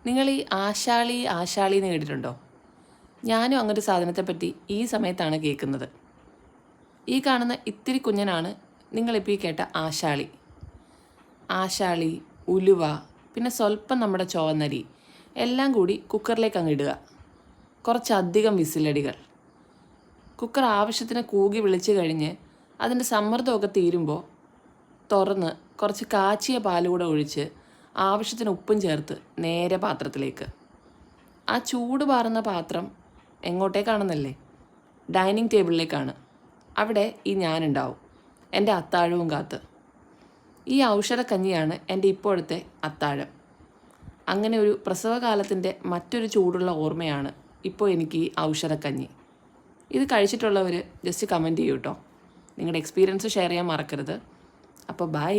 നിങ്ങൾ ഈ ആശാളി എന്ന് കേട്ടിട്ടുണ്ടോ? ഞാനും അങ്ങനൊരു സാധനത്തെപ്പറ്റി ഈ സമയത്താണ് കേൾക്കുന്നത്. ഈ കാണുന്ന ഇത്തിരി കുഞ്ഞനാണ് നിങ്ങളിപ്പോൾ ഈ കേട്ട ആശാളി. ആശാളി, ഉലുവ, പിന്നെ സ്വല്പം നമ്മുടെ ചുവന്നരി എല്ലാം കൂടി കുക്കറിലേക്ക് അങ്ങ് ഇടുക. കുറച്ചധികം വിസിലടികൾ. കുക്കർ ആവശ്യത്തിന് കൂകി വിളിച്ച് കഴിഞ്ഞ് അതിൻ്റെ സമ്മർദ്ദമൊക്കെ തീരുമ്പോൾ തുറന്ന് കുറച്ച് കാച്ചിയ പാലുകൂടെ ഒഴിച്ച് ആവശ്യത്തിന് ഉപ്പും ചേർത്ത് നേരെ പാത്രത്തിലേക്ക്. ആ ചൂട് പാറുന്ന പാത്രം എങ്ങോട്ടേക്കാണെന്നല്ലേ? ഡൈനിങ് ടേബിളിലേക്കാണ്. അവിടെ ഈ ഞാനുണ്ടാവും, എൻ്റെ അത്താഴവും കാത്ത്. ഈ ഔഷധക്കഞ്ഞിയാണ് എൻ്റെ ഇപ്പോഴത്തെ അത്താഴം. അങ്ങനെ ഒരു പ്രസവകാലത്തിൻ്റെ മറ്റൊരു ചൂടുള്ള ഓർമ്മയാണ് ഇപ്പോൾ എനിക്ക് ഈ ഔഷധക്കഞ്ഞി. ഇത് കഴിച്ചിട്ടുള്ളവർ ജസ്റ്റ് കമൻറ്റ് ചെയ്യൂ കേട്ടോ. നിങ്ങളുടെ എക്സ്പീരിയൻസ് ഷെയർ ചെയ്യാൻ മറക്കരുത്. അപ്പോൾ ബൈ.